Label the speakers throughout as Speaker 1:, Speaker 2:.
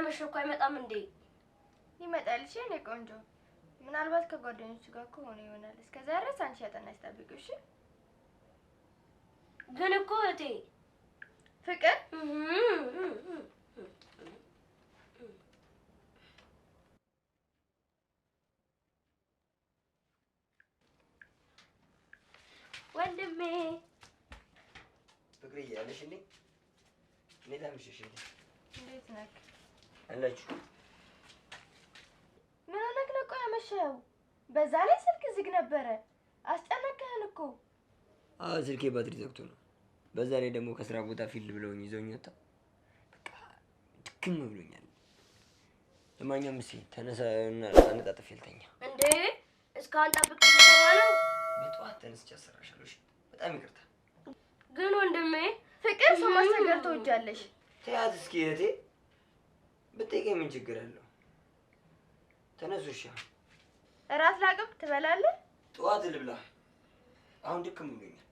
Speaker 1: እየመሸ እኮ አይመጣም እንዴ?
Speaker 2: ይመጣል። እሺ እኔ ቆንጆ ምናልባት ከጓደኞቹ ጋር ከሆነ ይሆናል። እስከዛ ድረስ አንቺ ያጠናሽ ጠብቂው። እሺ
Speaker 1: ግን እኮ እቴ
Speaker 2: ፍቅር
Speaker 1: ወንድሜ
Speaker 3: ፍቅርዬ ያለሽልኝ እንዴት አመሸሽልኝ?
Speaker 2: እንዴት ነህ?
Speaker 3: አላችሁ
Speaker 2: ምን ሆነህ ነው? ቆይ ያመሸኸው? በዛ ላይ ስልክ ዝግ ነበረ። አስጨነቀህን እኮ።
Speaker 3: አዎ ስልኬ ባትሪ ዘግቶ ነው። በዛ ላይ ደግሞ ከስራ ቦታ ፊልድ ብለውኝ ይዘውኝ ወጣ። በቃ ድክም ብሎኛል። ለማንኛውም እስኪ ተነሳና አነጣጥፍ ልተኛ።
Speaker 1: እንዴ እስካሁን ጠብቅ ተሰማ ነው።
Speaker 3: በጠዋት ተነስቼ አሰራሻለሁ። እሺ በጣም ይቅርታ።
Speaker 1: ግን ወንድሜ
Speaker 2: ፍቅር ሰው ማስቸገር ትወጃለሽ?
Speaker 3: ተያት እስኪ እህቴ። ብትጠይቀኝ ምን ችግር አለው? ተነሱ እሺ።
Speaker 2: እራት ላቅም ትበላለህ?
Speaker 3: ጠዋት ልብላ። አሁን ድክም ብሎኛል።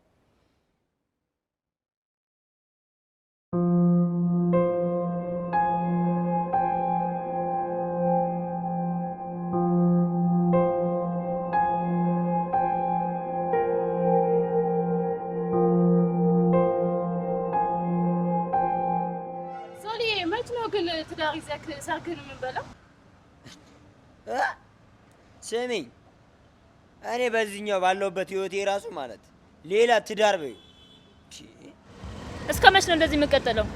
Speaker 4: ትዳር ይዘህ ሰርግህን የምንበላው?
Speaker 3: ስሚኝ እኔ በዚህኛው ባለውበት ህይወቴ ራሱ ማለት ሌላ ትዳር በይ።
Speaker 4: እስከ መች ነው እንደዚህ የምንቀጥለው?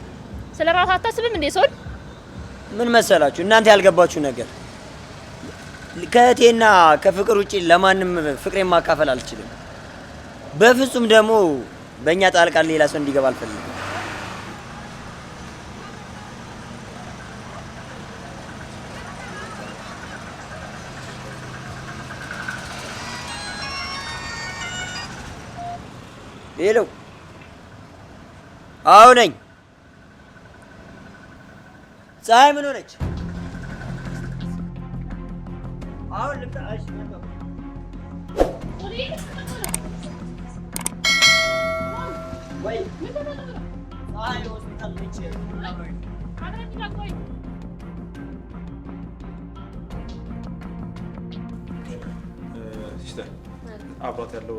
Speaker 4: ስለ ራስህ አታስብም እንዴ? ሶል
Speaker 3: ምን መሰላችሁ እናንተ ያልገባችሁ ነገር ከእህቴና ከፍቅር ውጪ ለማንም ፍቅሬን ማካፈል አልችልም። በፍጹም ደግሞ በእኛ ጣልቃ ሌላ ሰው እንዲገባ አልፈልግም። ሄሎ አዎ ነኝ። ፀሐይ ምን ሆነች? አሁን ልምጣ። እሺ መጣሁ። ወይ ፀሐይ ሆስፒታል ነች።
Speaker 5: ሲስተር አብሯት ያለው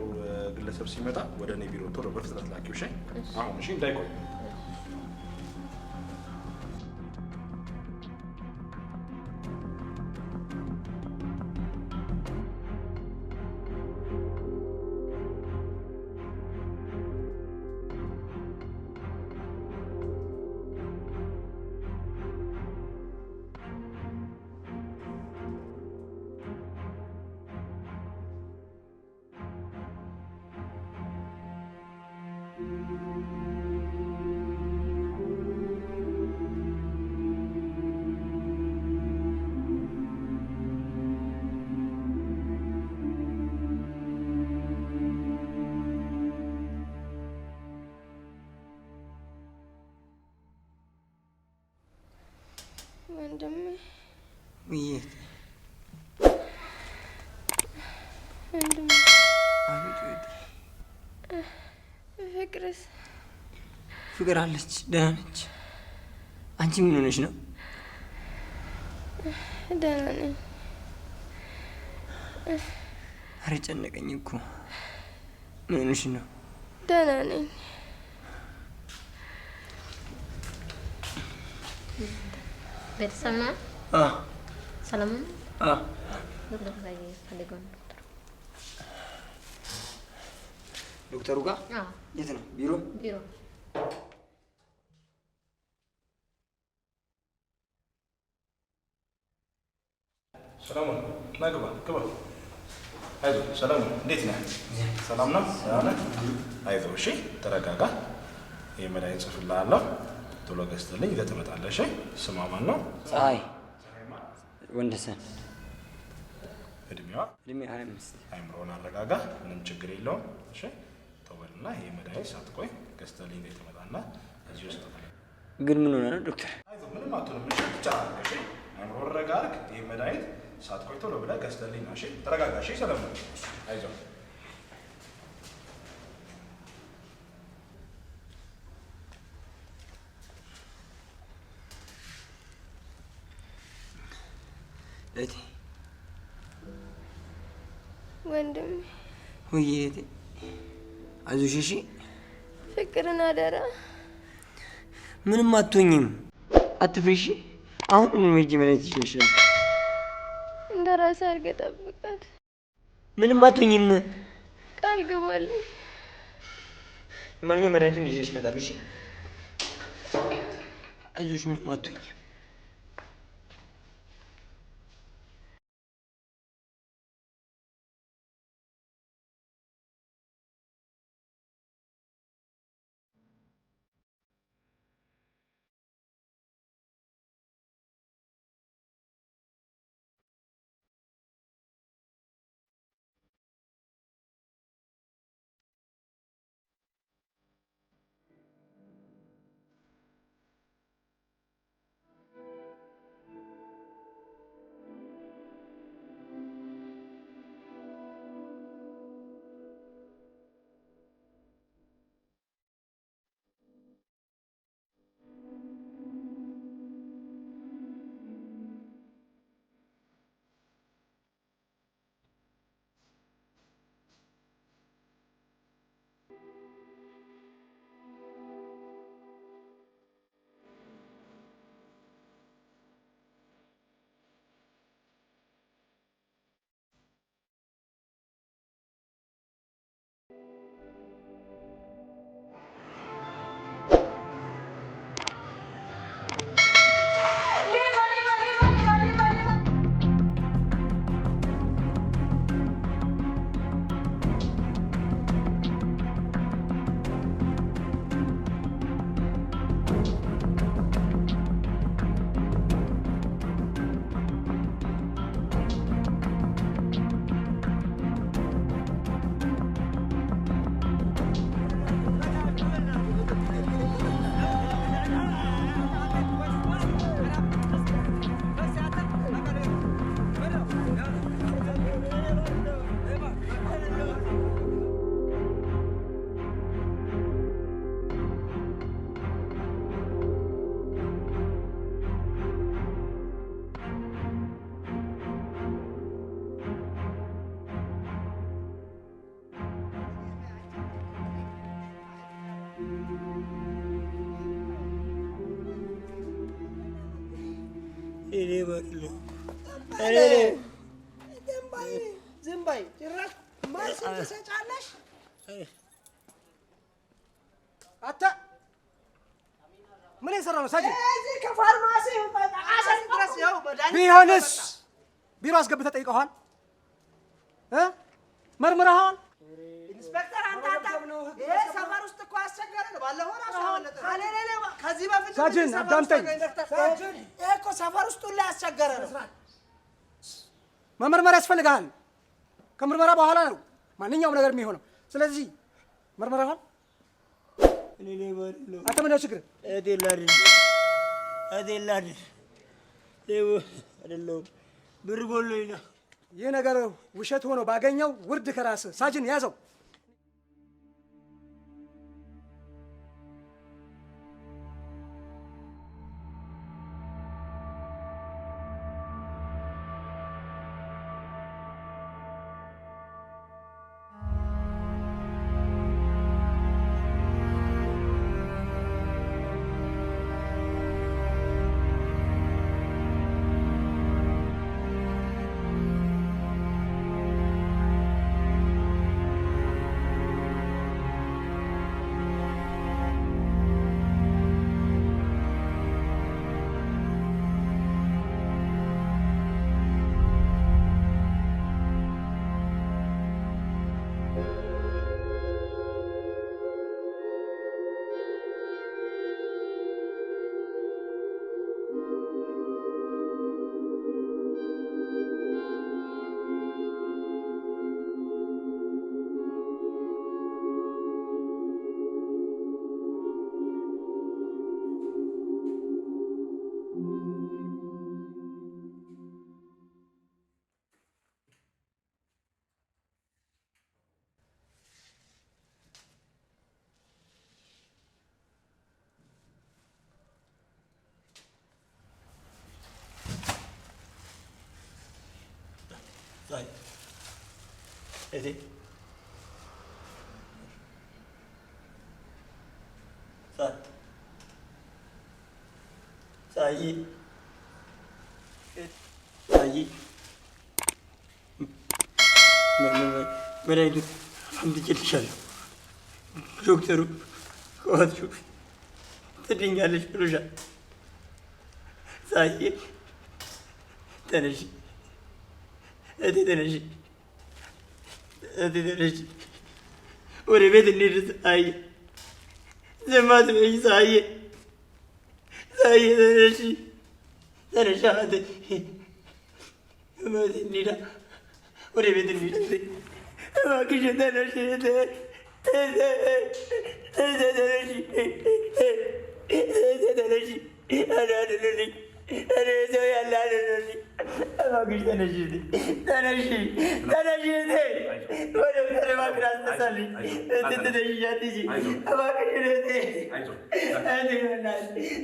Speaker 5: ግለሰብ ሲመጣ ወደ እኔ ቢሮ ቶሎ በፍጥነት ላኪው። እሺ አሁን እሺ፣ እንዳይቆይ።
Speaker 2: ወንድሜ
Speaker 3: ውይይት
Speaker 2: ወንድሜ
Speaker 3: አቤት ወይድ
Speaker 2: ፍቅርስ?
Speaker 3: ፍቅር አለች፣ ደህና ነች። አንቺ ምን ሆነሽ ነው?
Speaker 2: ደህና ነኝ።
Speaker 3: ኧረ ጨነቀኝ እኮ። ምን ሆነሽ ነው?
Speaker 2: ደህና ነኝ።
Speaker 6: ቤተሰብ ነህ? ሰላም ነው?
Speaker 3: ዶክተሩ ጋር? የት ነው? ቢሮ?
Speaker 6: ቢሮ።
Speaker 5: ሰላሙን ና ግባ ግባ። አይዞህ ሰላሙን፣ እንዴት ነህ? ሰላም ነው? ደህና ነህ? አይዞህ እሺ፣ ተረጋጋ። ይህ መድኃኒት ጽፍልሃለሁ፣ ቶሎ ገዝተልኝ ይዘህ ትመጣለህ። እሺ። ስሟ ማን ነው?
Speaker 3: ፀሐይ ወንደሰን።
Speaker 5: እድሜዋ?
Speaker 3: እድሜ 25።
Speaker 5: አይምሮውን አረጋጋ፣ ምንም ችግር የለውም። እሺ ተወልና ይህ መድኃኒት ሳትቆይ ገዝተልኝ ይዘህ ትመጣና እዚህ ውስጥ
Speaker 3: ግን ምን ሆነ ነው ዶክተር?
Speaker 5: አይዞህ ምንም አትሆንም። እሺ ትጨናነቅ። እሺ አይምሮውን ረጋ አድርግ። ይህ መድኃኒት ሳትቆይ ቶሎ ብለህ ገዝተልኝ ነው። እሺ ተረጋጋ። እሺ ሰለሞን አይዞህ።
Speaker 3: እቴ
Speaker 2: ወንድሜ
Speaker 3: ወይ እቴ አይዞሽ እሺ
Speaker 2: ፍቅርን አደራ
Speaker 3: ምንም አትሆኝም አትፍሪ እሺ አሁን ምን ሂጂ ማለት ይችላል
Speaker 2: እንደራስህ አድርገህ ጠብቃት
Speaker 3: ምንም አትሆኝም
Speaker 2: ቃል ግባልኝ
Speaker 3: ማንኛውም መድኃኒቱን ይዤሽ እመጣለሁ እሺ አይዞሽ ምንም አትሆኝም
Speaker 7: ዝም በይ ጭራሽ ማርስ ትሰጫለሽ አታ ምን የሰራ ነው ሳጅን እዚህ ከፋርማሲ አሰር ድረስ ያው መድኃኒት ቢሆንስ ቢሮ አስገብተህ ጠይቀዋል መርምረሃል ኢንስፔክተር አንታታ ይሄ ሰፈር ውስጥ እኮ አስቸገረ ነው ባለፈው ራሱ አወለጠ አለሌለ ከዚህ በፊት ሳጅን አዳምጠኝ ሳጅን ይሄ እኮ ሰፈር ውስጥ ሁሉ አስቸገረ ነው መመርመር ያስፈልጋል ከምርመራ በኋላ ነው ማንኛውም ነገር የሚሆነው ስለዚህ መርመራሃል እኔ ለባለ አንተ ምን ነው ችግር አዴላድ አይደለም ብር ጎሎኝ ነው ይሄ ነገር ውሸት ሆኖ ባገኘው ውርድ ከራስ ሳጅን ያዘው
Speaker 3: ሳይ እቴ ሳይ መድኃኒቱን አምጥቼልሻለሁ። ዶክተሩ ከዋጥሽው ትድኛለሽ ብሎሻል። ሳይ ተነሺ እቴ ተነሺ፣ እቴ ተነሺ፣ ወደ ቤት እንሂድ። ሳይ ዝም አትበይ። ሳይ ተነሺ፣ ተነሺ እቴ፣ እንሂድ፣ ወደ ቤት እንሂድ። እባክሽ ተነሺ እቴ፣ ተነሺ፣ ተነሺ፣ አድርልኝ ሰው ያለ አድርልኝ። እባክሽ ተነሺ፣ ተነሺ፣ ተነሺ እቴ፣ ወደ ዶክተር እባክሽ አስነሳልኝ። ተነሺ፣ አትሂጂ እባክሽ እቴ፣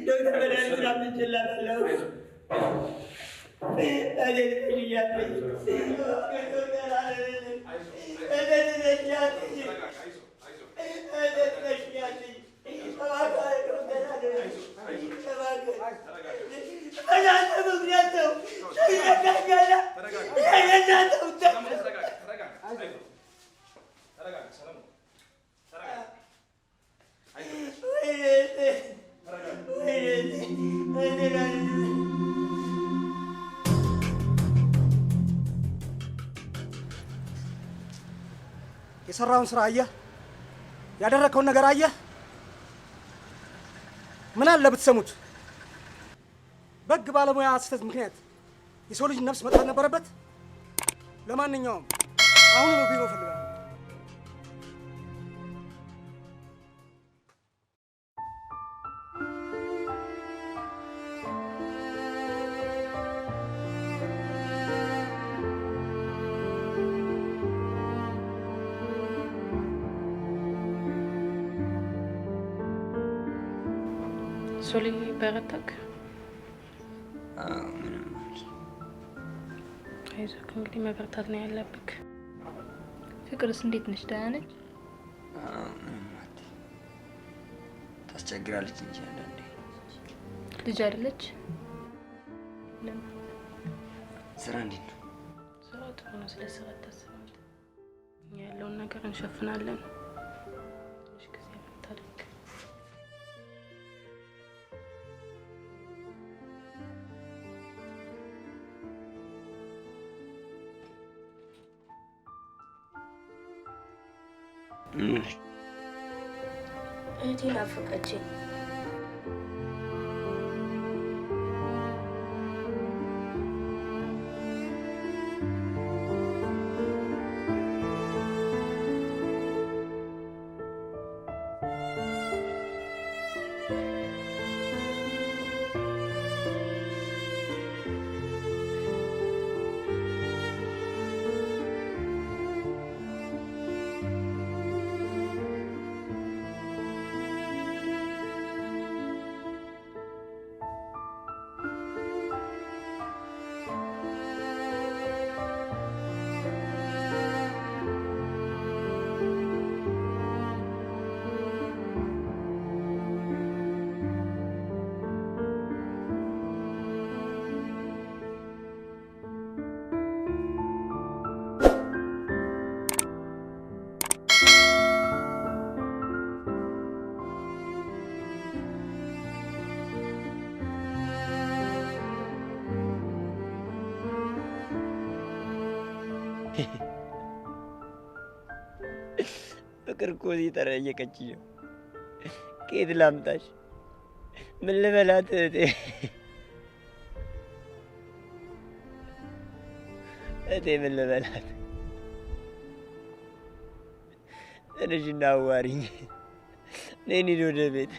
Speaker 3: ዶክተር መድኃኒቱን አምጥቼላታለሁ።
Speaker 7: የሰራውን ስራ አየህ? ያደረከውን ነገር አየህ? ምን አለ ብትሰሙት። በሕግ ባለሙያ ስህተት ምክንያት የሰው ልጅ ነፍስ መጥፋት ነበረበት? ለማንኛውም አሁን ነው ቢሮ ፈልጋለሁ።
Speaker 8: ሶሊ በረታክ?
Speaker 3: ምንም
Speaker 8: አይዞህ፣ እንግዲህ መበርታት ነው ያለብክ።
Speaker 4: ፍቅርስ እንዴት ነች? ደህና ነች?
Speaker 3: ምንም ታስቸግራለች እንጂ አንዳንዴ።
Speaker 4: ልጅ አይደለች?
Speaker 3: ስራ እንዴት ነው?
Speaker 8: ስራ ጥሩ ነው። ስለ ስራ አታስብም። እኛ ያለውን ነገር እንሸፍናለን። ትንሽ ጊዜ ታደርግ።
Speaker 1: እህቴ ናፈቀችኝ።
Speaker 3: ፍቅር እኮ እየጠየቀችኝ ነው። ከየት ላምጣሽ? ምን ልበላት እህቴ? እህቴ ምን ልበላት? ትንሽና አዋሪኝ። ነይ እንሂድ ወደ ቤት፣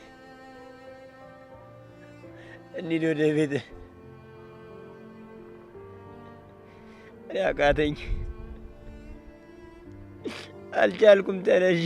Speaker 3: እንሂድ ወደ ቤት። አቃተኝ፣ አልቻልኩም። ተነሺ።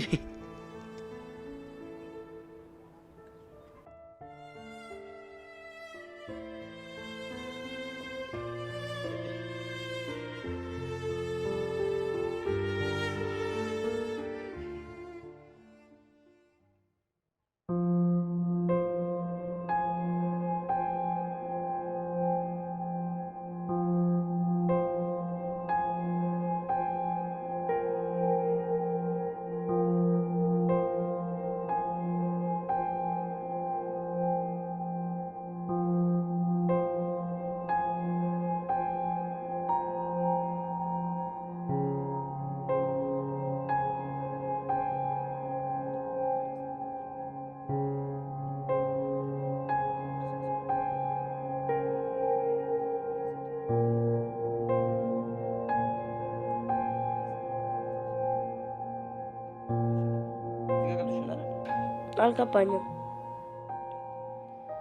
Speaker 1: አልገባኝም።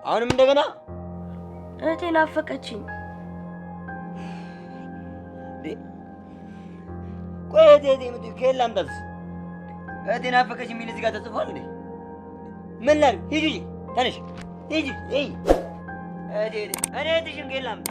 Speaker 3: አሁንም እንደገና
Speaker 1: እህቴ ናፈቀችኝ።
Speaker 3: ቆይ እህቴ የምትይው ከየት ላምጣትስ? እህቴ ናፈቀችኝ የሚል እዚህ ጋር ተጽፏል እንዴ? ምን ላድርግ? ሂጂ ተነሽ፣ ሂጂ። እህቴ እኔ እህትሽን ከየት ላምጣ?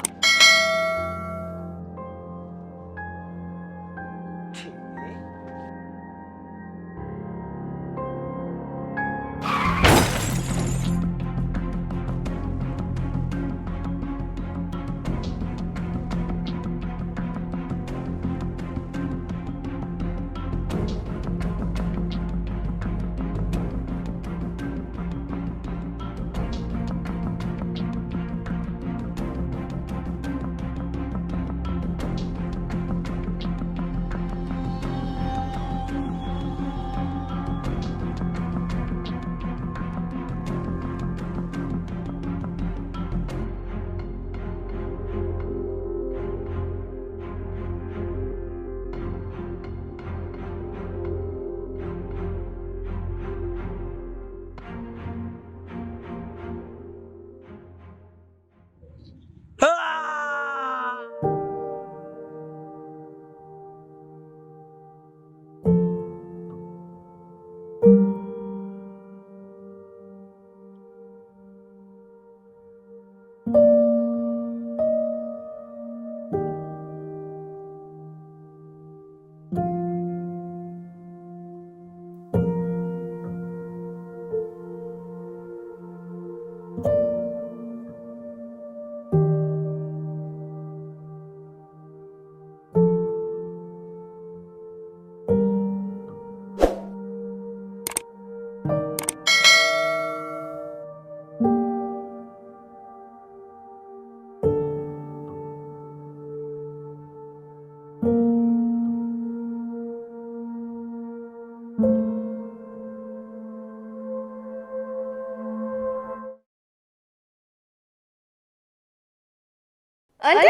Speaker 2: አንተ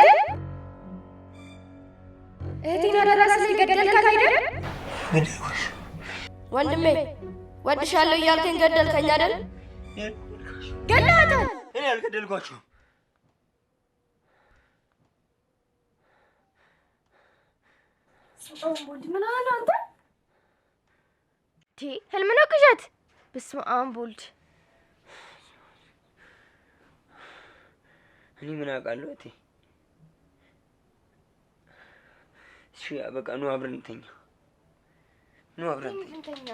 Speaker 2: እህቴን አደራስ ላይ ገደልካት አይደል?
Speaker 1: ወንድሜ ወድሻለሁ እያልከኝ ገደልከኝ አይደል?
Speaker 2: ገድለሃታል።
Speaker 3: እኔ አልገደልኳቸውም።
Speaker 2: ምን አለ አንተ? ህልም ነው ቅዠት? በስመ አብ ወልድ።
Speaker 3: እኔ ምን አውቃለሁ እህቴ። እሺ በቃ ኑ አብረን እንተኛ። ኑ አብረን እንተኛ።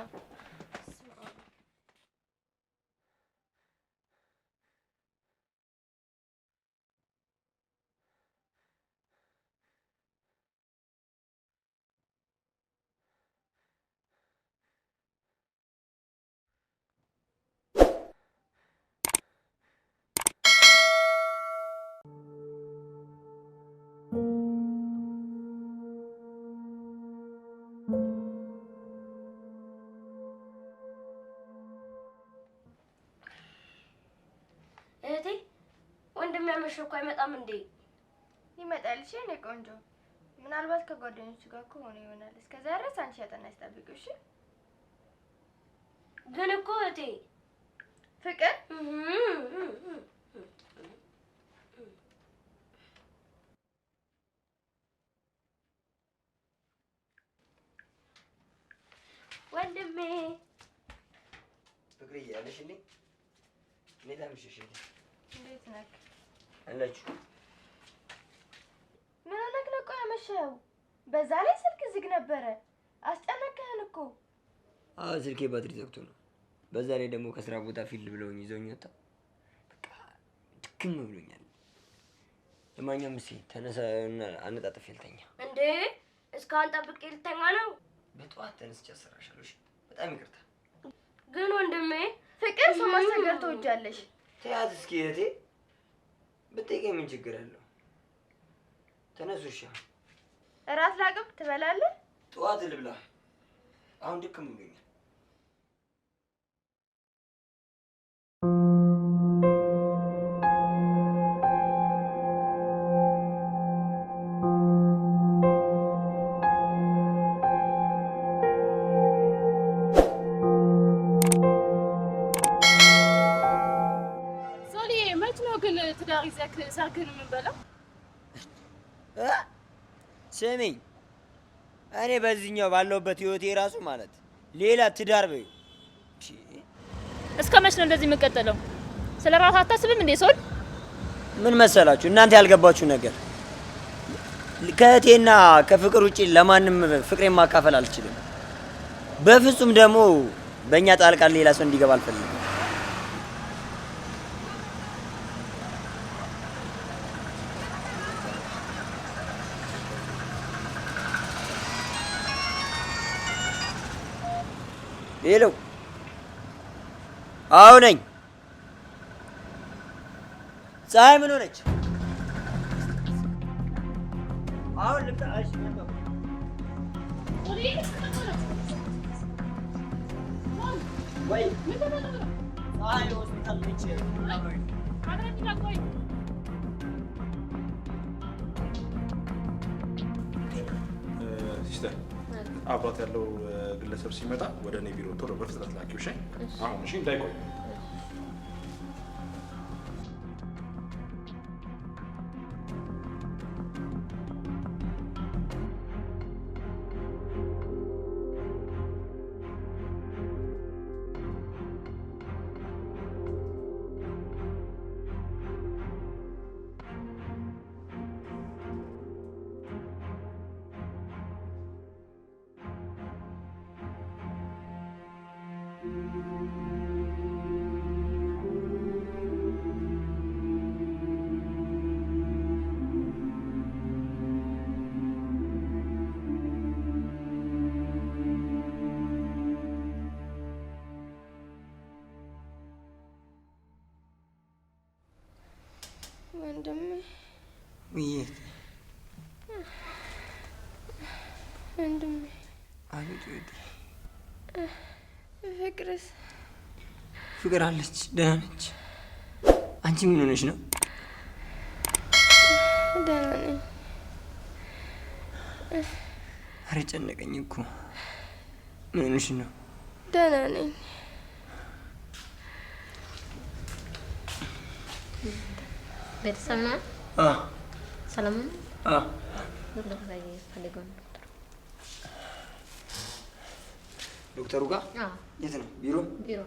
Speaker 1: እህቴ ወንድሜ ያመሸ እኮ አይመጣም እንዴ?
Speaker 2: ይመጣል። እሺ የእኔ ቆንጆ፣ ምናልባት ከጓደኞቹ ጋር ከሆነ ይሆናል። እስከዛ ድረስ አንቺ ያጠናሽ ጠብቂው። እሺ
Speaker 1: ግን እኮ እህቴ
Speaker 2: ፍቅር
Speaker 1: ወንድሜ
Speaker 3: ፍቅርዬ ያለሽልኝ እንዴት አመሸሽልኝ?
Speaker 2: እንዴት ነህ?
Speaker 3: አላችሁ
Speaker 2: ምን ሆነህ ነው? ቆይ ያመሸኸው? በዛ ላይ ስልክ ዝግ ነበረ። አስጨነቀህን እኮ።
Speaker 3: አዎ ስልኬ ባትሪ ዘግቶ ነው። በዛ ላይ ደግሞ ከስራ ቦታ ፊልድ ብለውኝ ይዘውኝ ወጣ። በቃ ድክም ብሎኛል። ለማንኛውም እስኪ ተነሳና አነጣጥፌ ልተኛ።
Speaker 1: እንዴ እስካሁን ጠብቄ ልተኛ ነው?
Speaker 3: በጠዋት ተነስቼ አሰራሻለሁ። እሺ በጣም ይቅርታ።
Speaker 1: ግን ወንድሜ
Speaker 2: ፍቅር ሰው ማስቸገር ትወጃለሽ?
Speaker 3: ተያት እስኪ እህቴ፣ ብትጠይቀኝ ምን ችግር አለው? ተነሱ። እሺ
Speaker 2: እራት ላቅም ትበላለህ?
Speaker 3: ጠዋት ልብላ። አሁን ድክም ብሎኛል።
Speaker 4: ሰርግን የምንበላው?
Speaker 3: ስሚኝ፣ እኔ በዚህኛው ባለውበት ህይወቴ ራሱ ማለት ሌላ ትዳር በይ።
Speaker 4: እስከ መች ነው እንደዚህ የምቀጥለው? ስለ ራስህ አታስብም እንዴ ሶል?
Speaker 3: ምን መሰላችሁ እናንተ ያልገባችሁ ነገር ከእህቴና ከፍቅር ውጪ ለማንም ፍቅሬን ማካፈል አልችልም። በፍጹም ደግሞ በእኛ ጣልቃ ሌላ ሰው እንዲገባ አልፈልግም። ሄሎ፣ አዎ ነኝ። ፀሐይ ምን ሆነች? አሁን ልምጣ። እሺ ወይ ፀሐይ ሆስፒታል ነች።
Speaker 5: ሲስተር አብሯት ያለው ግለሰብ ሲመጣ ወደ እኔ ቢሮ ቶሎ በፍጥነት ላኪው። እሺ አሁን እሺ፣ እንዳይቆይ።
Speaker 2: ወንድሜ
Speaker 3: ውይይት
Speaker 2: ወንድሜ
Speaker 3: አቤት ወዴ
Speaker 2: ፍቅርስ?
Speaker 3: ፍቅር አለች፣ ደህና ነች። አንቺ ምን ሆነሽ ነው?
Speaker 2: ደህና ነኝ።
Speaker 3: ኧረ ጨነቀኝ እኮ። ምን ሆነሽ ነው?
Speaker 2: ደህና ነኝ።
Speaker 6: ቤተሰብ ነህ? ሰላም ነው?
Speaker 3: ዶክተሩ ጋር? የት ነው? ቢሮ?
Speaker 6: ቢሮ።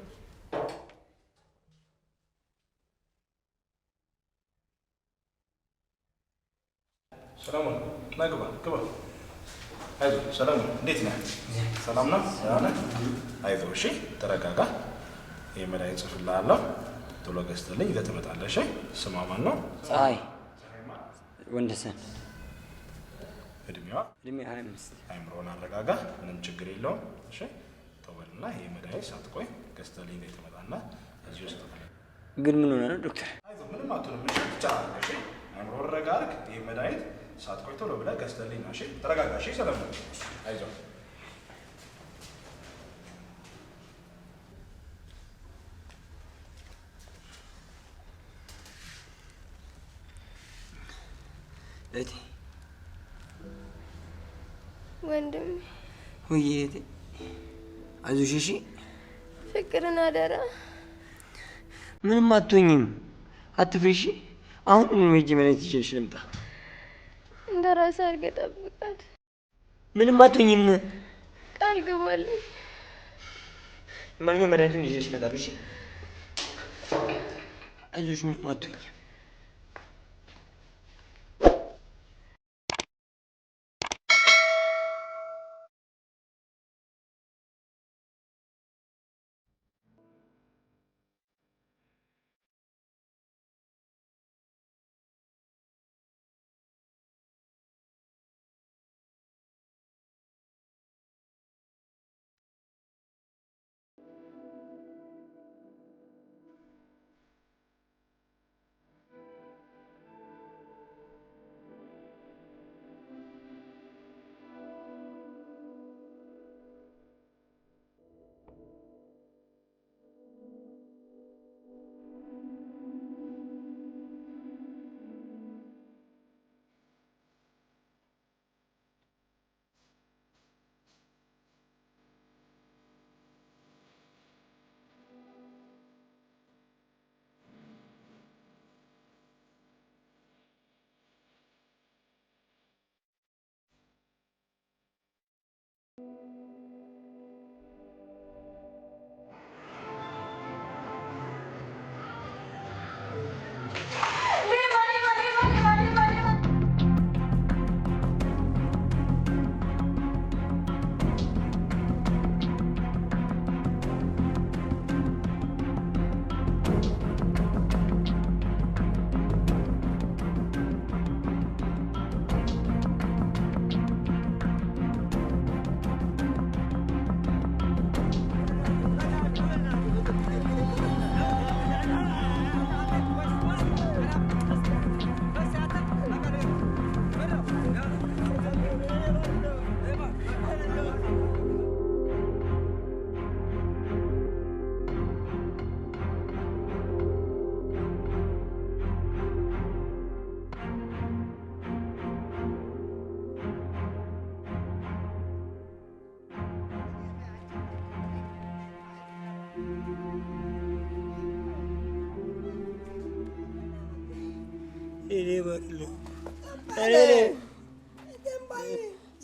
Speaker 5: ሰላሙን ና ግባ ግባ። አይዞህ ሰላሙን፣ እንዴት ነህ? ሰላም ነው? ደህና ነህ? አይዞህ እሺ፣ ተረጋጋ። ይህ መድኃኒት ጽፍልሃለሁ፣ ቶሎ ገዝተልኝ ይዘህ ትመጣለህ። እሺ። ስሟ ማን ነው?
Speaker 3: ፀሐይ ወንደሰን።
Speaker 5: እድሜዋ?
Speaker 3: እድሜ 25።
Speaker 5: አይምሮን አረጋጋ፣ ምንም ችግር የለውም። እሺ ተወልና ይህ መድኃኒት ሳትቆይ ገዝተልኝ ይዘህ ትመጣና እዚህ ውስጥ
Speaker 3: ግን ምን ሆነ ነው ዶክተር?
Speaker 5: አይዞህ ምንም አትሆንም። እሺ ብቻ እሺ፣ አይምሮን ረጋ አድርግ። ይህ መድኃኒት ሳትቆይ ቶሎ ብለህ ገዝተልኝ ነው። እሺ ተረጋጋ። እሺ ሰለሞን አይዞህ።
Speaker 3: እህቴ
Speaker 2: ወንድሜ
Speaker 3: ውይ እህቴ አይዞሽ እሺ።
Speaker 2: ፍቅርን አደራ።
Speaker 3: ምንም አትሆኝም፣ አትፍሪ እሺ። አሁን ሂጂ መድኃኒት ይዤልሽ ልምጣ።
Speaker 2: እንደ ራስህ አድርገህ ጠብቃት።
Speaker 3: ምንም አትሆኝም፣
Speaker 2: ቃል ግባልኝ።
Speaker 3: ማንኛውም መድኃኒቱን ይዤልሽ እመጣለሁ እሺ። አይዞሽ ምንም አትሆኝም።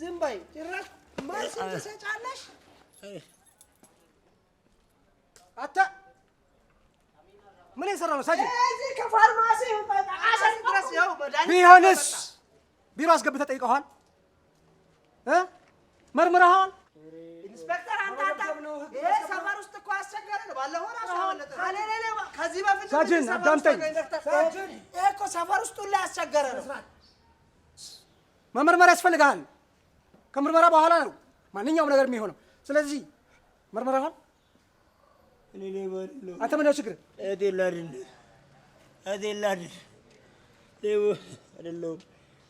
Speaker 7: ዝም በይ ጭራሽ መልስ ትሰጫለሽ አታ ምን የሰራ ነው ሳጅን እዚህ ከፋርማሲ አሰር ድረስ ያው መድኃኒት ቢሆንስ ቢሮ አስገብተህ ጠይቀዋል መርምረሃል ኢንስፔክተር አንተ ይሄ ሰፈር ውስጥ እኮ አስቸጋሪ ነው ባለፈው ራሱ አመለጠ አለሌለ ከዚህ በፊት ሳጅን አዳምጠኝ ሳጅን ይሄ እኮ ሰፈር ውስጥ ሁሉ አስቸጋሪ ነው መመርመር ያስፈልጋል ከምርመራ በኋላ ነው ማንኛውም ነገር የሚሆነው ስለዚህ መርመራሃል እኔ ለባለው አንተ ምን ነው ችግር አዴላድ ለው አይደለም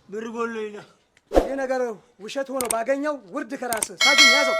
Speaker 7: ብር ጎሎኝ ነው ይሄ ነገር ውሸት ሆኖ ባገኘው ውርድ ከራስ ሳጅን ያዘው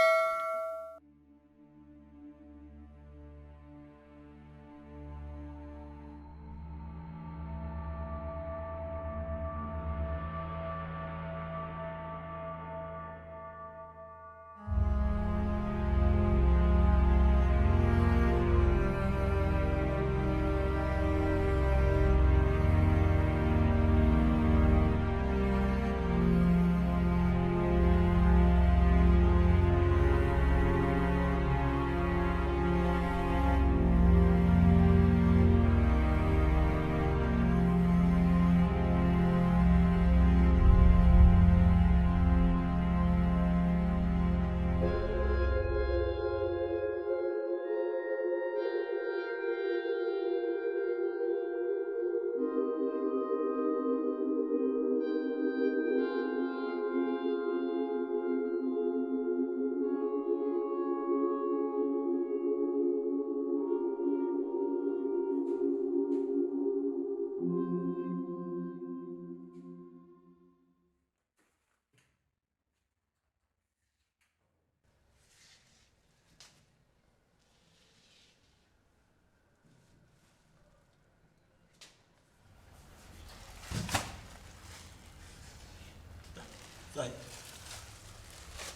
Speaker 3: Sai.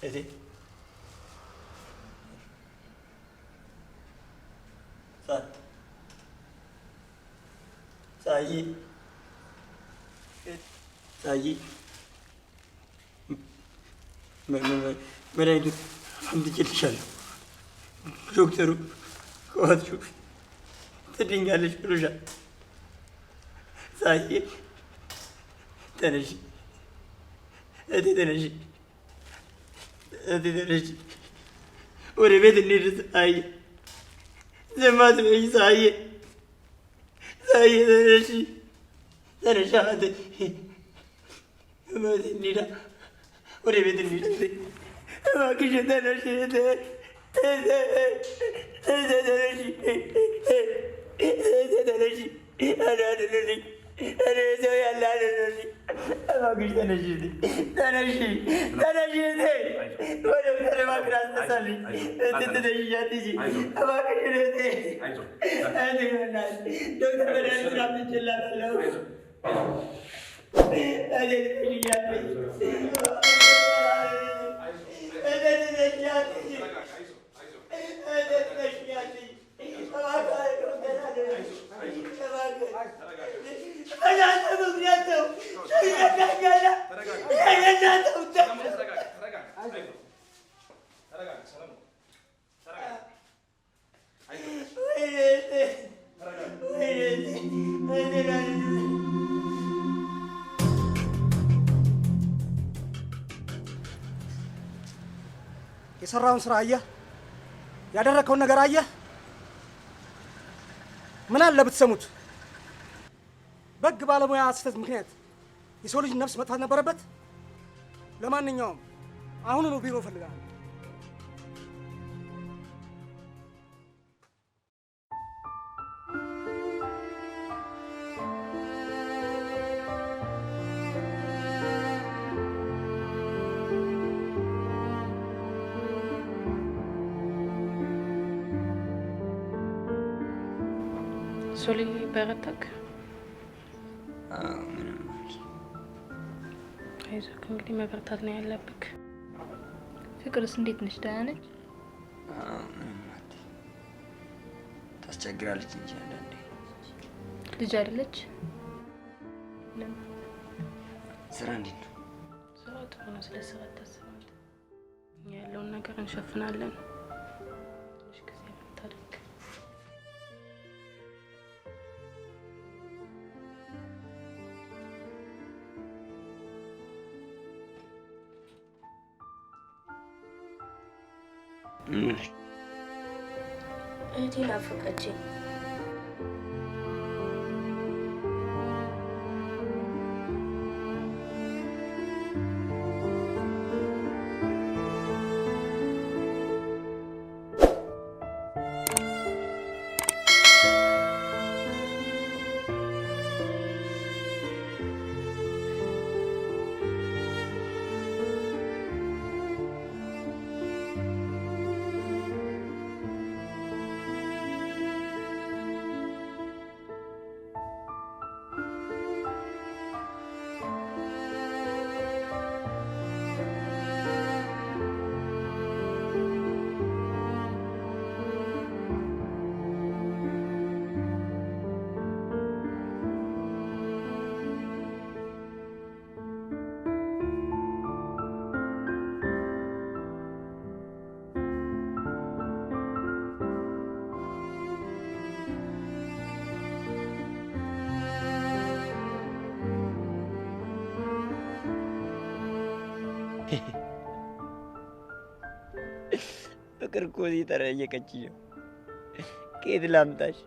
Speaker 3: Edi. Sai. Sai. Sai. መድኃኒቱ አምጥቼልሻለሁ። ዶክተሩ ከዋጥሽው ትድኛለሽ ብሎሻል። ሳይ ተነሽ እቴ ተነሽ እቴ ተነሽ ወደ ቤት እንሂድ። ሳይ ዝም አትበይ። ሳይ ሳይ ተነሽ ተነሽ እቴ እንሂድ ወደ ቤት እንሂድ። እባክሽ ተነሽ ተነሽ አዳድልኝ እኔ ሰው ያለ አዳድልኝ። እባክሽ ተነሽ ተነሽ ተነሽ ወደ ዶክተር እባክሽ አስነሳልኝ። ተነሽ አትሂጂ እባክሽ ዶክተር መድኃኒት አምጥቼልሻለሁ።
Speaker 7: የሰራውን ስራ አየህ? ያደረከውን ነገር አየህ? ምን አለ ብትሰሙት? በግ ባለሙያ ስህተት ምክንያት የሰው ልጅ ነፍስ መጥፋት ነበረበት? ለማንኛውም አሁኑኑ ቢሮ እፈልጋለሁ።
Speaker 8: ሶሊ በረታክ?
Speaker 3: ምንም
Speaker 8: አይዞህ፣ እንግዲህ መበርታት ነው ያለብክ።
Speaker 4: ፍቅርስ እንዴት ነች? ደህና ነች?
Speaker 3: ምንም ታስቸግራለች እንጂ አንዳንዴ።
Speaker 4: ልጅ አይደለች?
Speaker 3: ስራ እንዴት ነው?
Speaker 8: ስራ ጥሩ ነው። ስለ ስራ አታስብ። ያለውን ነገር እንሸፍናለን። ትንሽ ጊዜ ታድርግ።
Speaker 1: እህቴ ናፈቀችኝ።
Speaker 3: ፍቅር እኮ እየጠየቀችኝ ነው። ከየት ላምጣሽ?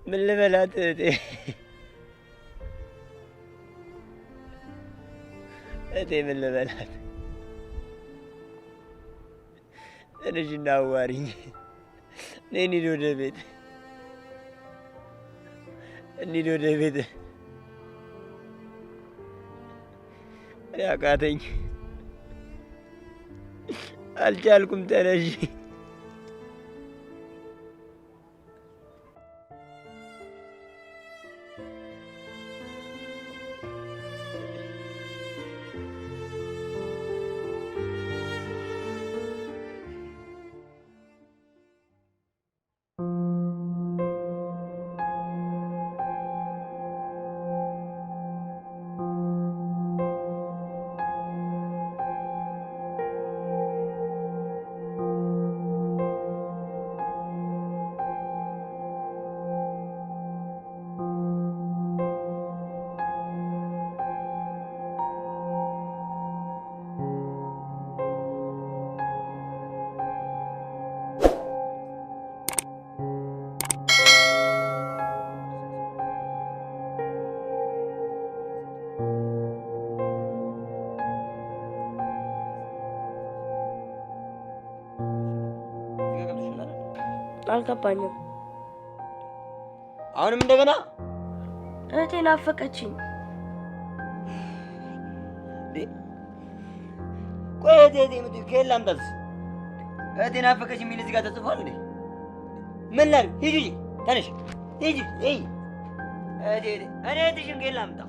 Speaker 3: ምን ልበላት እህቴ? እህቴ ምን ልበላት? ትንሽና አዋሪኝ። ነይ እንሂድ ወደ ቤት፣ እንሂድ ወደ ቤት። አቃተኝ፣ አልቻልኩም። ተነሺ።
Speaker 1: አልገባኝም።
Speaker 3: አሁንም እንደገና
Speaker 1: እህቴ ናፈቀችኝ።
Speaker 3: ቆይ እህቴ የምትይው ከየት ላምጣት? እህቴ ናፈቀችኝ የሚል እዚህ ጋር ተጽፏል እንዴ? ምን ላድርግ? ሂጂ፣ ተነሽ፣ ሂጂ። እህቴ እኔ እህትሽን ከየት ላምጣ?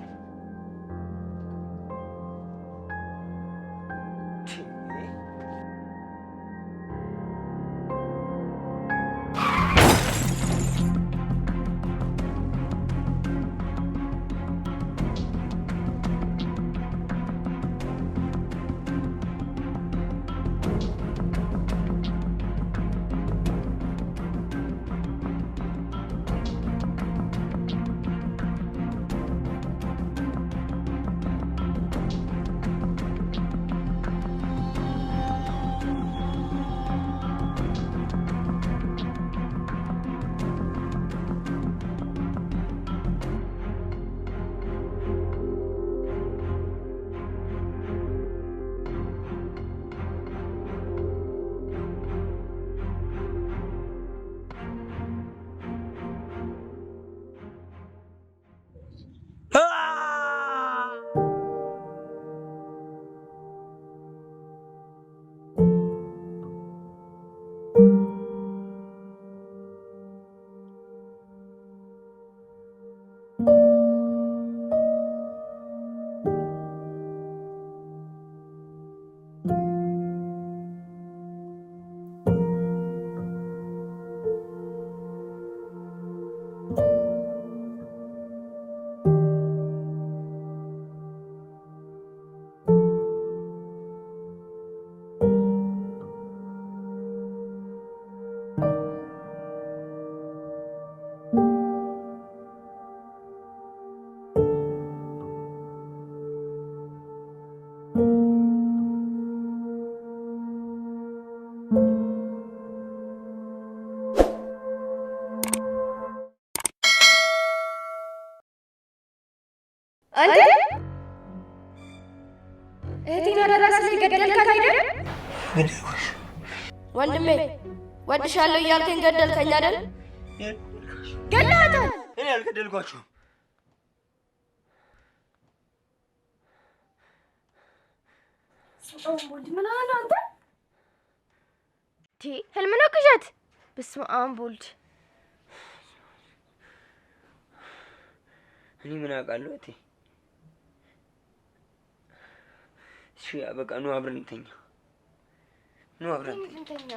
Speaker 2: እህቴን አደረስልኝ ገደልካት አይደል? ወንድሜ ወድሻለሁ እያልከኝ ገደልከኝ አይደል? ገለሃታል።
Speaker 3: እኔ አልገደልኳቸውም።
Speaker 2: አምቦልድ ምን አለ አንተ? ህልም ነው ቅዠት? በስመ አብ ወልድ።
Speaker 3: እኔ ምን አውቃለሁ እቴ። እሺ በቃ ኑ አብረን እንተኛ። ኑ አብረን እንተኛ።